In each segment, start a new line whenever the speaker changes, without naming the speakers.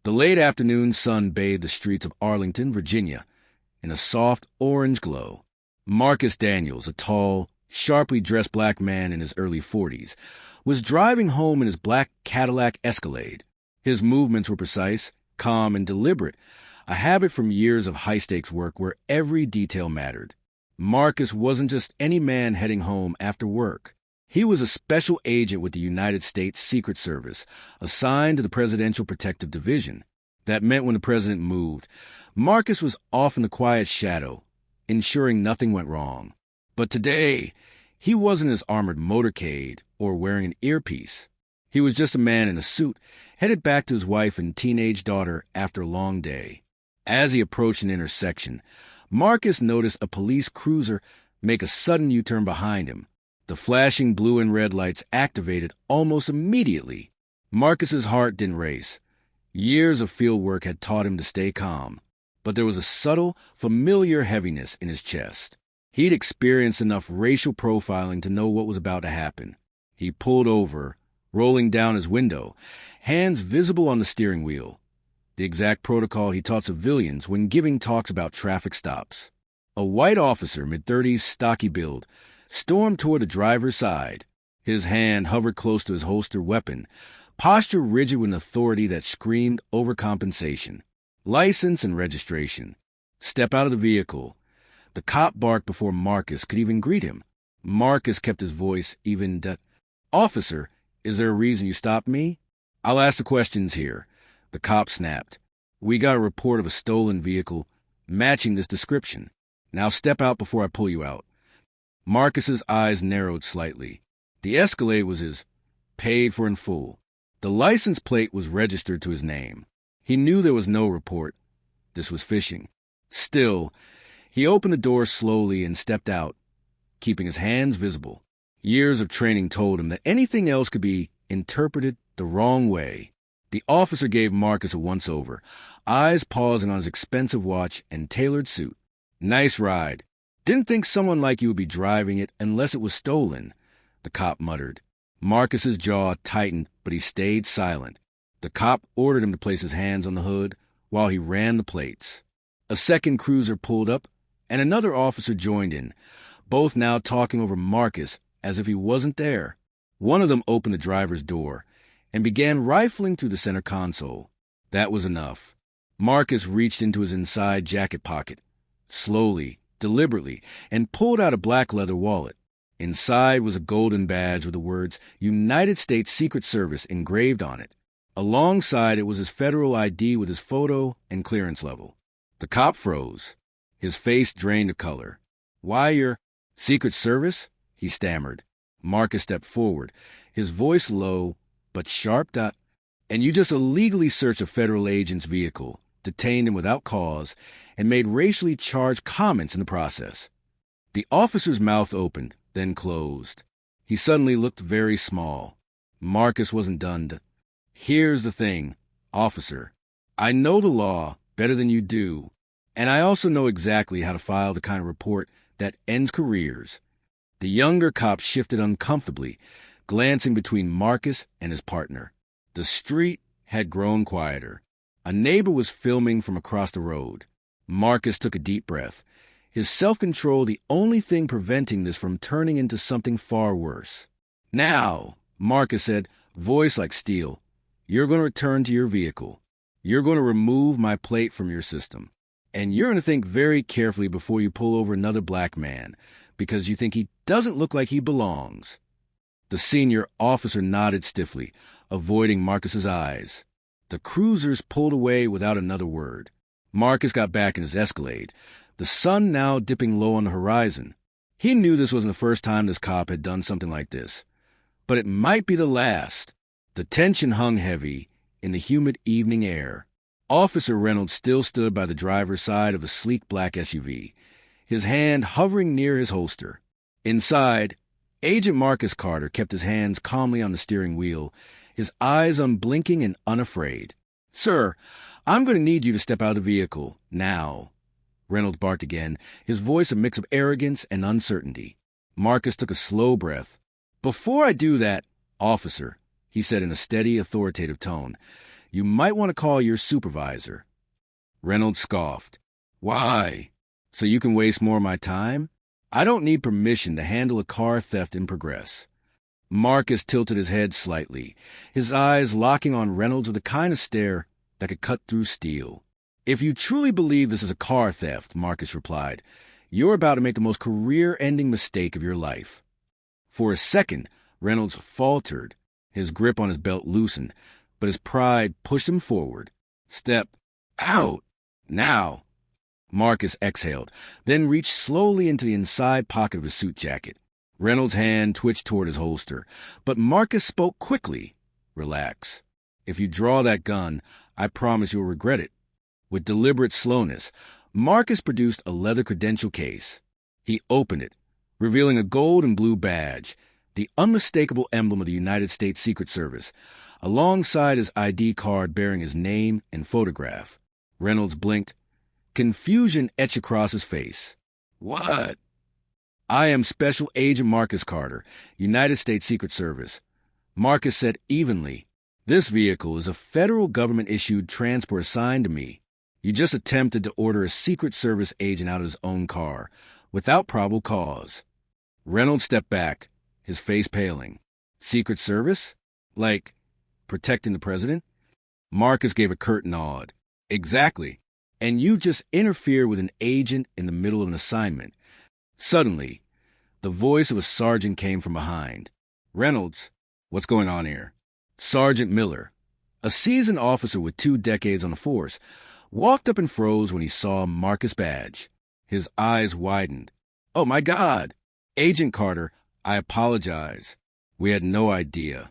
The late afternoon sun bathed the streets of Arlington, Virginia, in a soft orange glow. Marcus Daniels, a tall, sharply dressed black man in his early 40s, was driving home in his black Cadillac Escalade. His movements were precise, calm, and deliberate, a habit from years of high-stakes work where every detail mattered. Marcus wasn't just any man heading home after work. He was a special agent with the United States Secret Service, assigned to the Presidential Protective Division. That meant when the president moved, Marcus was off in the quiet shadow, ensuring nothing went wrong. But today, he wasn't in his armored motorcade or wearing an earpiece. He was just a man in a suit, headed back to his wife and teenage daughter after a long day. As he approached an intersection, Marcus noticed a police cruiser make a sudden U-turn behind him. The flashing blue and red lights activated almost immediately. Marcus's heart didn't race. Years of field work had taught him to stay calm, but there was a subtle, familiar heaviness in his chest. He'd experienced enough racial profiling to know what was about to happen. He pulled over, rolling down his window, hands visible on the steering wheel. The exact protocol he taught civilians when giving talks about traffic stops. A white officer, mid-30s, stocky build, stormed toward the driver's side. His hand hovered close to his holster weapon, posture rigid with an authority that screamed overcompensation. License and registration. Step out of the vehicle. The cop barked before Marcus could even greet him. Marcus kept his voice even. Officer, is there a reason you stopped me? I'll ask the questions here. The cop snapped. We got a report of a stolen vehicle matching this description. Now step out before I pull you out. Marcus's eyes narrowed slightly. The Escalade was his, paid for in full. The license plate was registered to his name. He knew there was no report. This was phishing. Still, he opened the door slowly and stepped out, keeping his hands visible. Years of training told him that anything else could be interpreted the wrong way. The officer gave Marcus a once-over, eyes pausing on his expensive watch and tailored suit. Nice ride. Didn't think someone like you would be driving it unless it was stolen, the cop muttered. Marcus's jaw tightened, but he stayed silent. The cop ordered him to place his hands on the hood while he ran the plates. A second cruiser pulled up, and another officer joined in, both now talking over Marcus as if he wasn't there. One of them opened the driver's door and began rifling through the center console. That was enough. Marcus reached into his inside jacket pocket, slowly, deliberately, and pulled out a black leather wallet. Inside was a golden badge with the words United States Secret Service engraved on it. Alongside it was his federal ID with his photo and clearance level. The cop froze. His face drained of color. Why, your Secret Service? He stammered. Marcus stepped forward, his voice low but sharp. And you just illegally searched a federal agent's vehicle, detained him without cause, and made racially charged comments in the process. The officer's mouth opened, then closed. He suddenly looked very small. Marcus wasn't done. Here's the thing, officer. I know the law better than you do, and I also know exactly how to file the kind of report that ends careers. The younger cop shifted uncomfortably, glancing between Marcus and his partner. The street had grown quieter. A neighbor was filming from across the road. Marcus took a deep breath, his self-control the only thing preventing this from turning into something far worse. Now, Marcus said, voice like steel, you're going to return to your vehicle. You're going to remove my plate from your system. And you're going to think very carefully before you pull over another black man, because you think he doesn't look like he belongs. The senior officer nodded stiffly, avoiding Marcus's eyes. The cruisers pulled away without another word. Marcus got back in his Escalade, the sun now dipping low on the horizon. He knew this wasn't the first time this cop had done something like this, but it might be the last. The tension hung heavy in the humid evening air. Officer Reynolds still stood by the driver's side of a sleek black SUV, his hand hovering near his holster. Inside, Agent Marcus Carter kept his hands calmly on the steering wheel, his eyes unblinking and unafraid. Sir, I'm going to need you to step out of the vehicle, now. Reynolds barked again, his voice a mix of arrogance and uncertainty. Marcus took a slow breath. Before I do that, officer, he said in a steady, authoritative tone, You might want to call your supervisor." Reynolds scoffed. "Why? So you can waste more of my time? I don't need permission to handle a car theft in progress." Marcus tilted his head slightly, his eyes locking on Reynolds with the kind of stare that could cut through steel. "If you truly believe this is a car theft," Marcus replied, "you're about to make the most career-ending mistake of your life." For a second, Reynolds faltered. His grip on his belt loosened, but his pride pushed him forward. "Step out! Now!" Marcus exhaled, then reached slowly into the inside pocket of his suit jacket. Reynolds' hand twitched toward his holster, but Marcus spoke quickly. "Relax. If you draw that gun, I promise you'll regret it." With deliberate slowness, Marcus produced a leather credential case. He opened it, revealing a gold and blue badge, the unmistakable emblem of the United States Secret Service, alongside his ID card bearing his name and photograph. Reynolds blinked. Confusion etched across his face. "What?" "I am Special Agent Marcus Carter, United States Secret Service." Marcus said evenly, "This vehicle is a federal government-issued transport assigned to me. You just attempted to order a Secret Service agent out of his own car, without probable cause." Reynolds stepped back, his face paling. "Secret Service? Like protecting the president?" Marcus gave a curt nod. "Exactly. And you just interfere with an agent in the middle of an assignment." Suddenly, the voice of a sergeant came from behind. "Reynolds, what's going on here?" Sergeant Miller, a seasoned officer with 2 decades on the force, walked up and froze when he saw Marcus' badge. His eyes widened. "Oh, my God! Agent Carter, I apologize. We had no idea."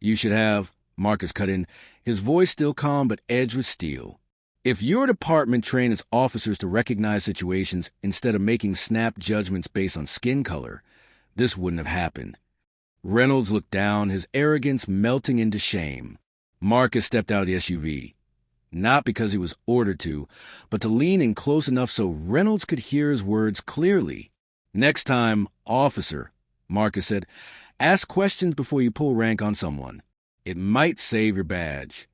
"You should have," Marcus cut in, his voice still calm but edged with steel. "If your department trained its officers to recognize situations instead of making snap judgments based on skin color, this wouldn't have happened." Reynolds looked down, his arrogance melting into shame. Marcus stepped out of the SUV. Not because he was ordered to, but to lean in close enough so Reynolds could hear his words clearly. "Next time, officer," Marcus said, "ask questions before you pull rank on someone. It might save your badge."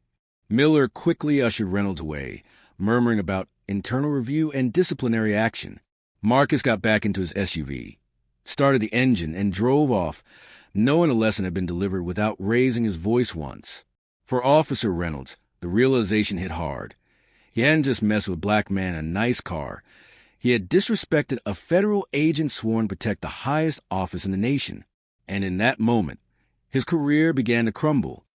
Miller quickly ushered Reynolds away, murmuring about internal review and disciplinary action. Marcus got back into his SUV, started the engine, and drove off, knowing a lesson had been delivered without raising his voice once. For Officer Reynolds, the realization hit hard. He hadn't just messed with a black man in a nice car. He had disrespected a federal agent sworn to protect the highest office in the nation. And in that moment, his career began to crumble.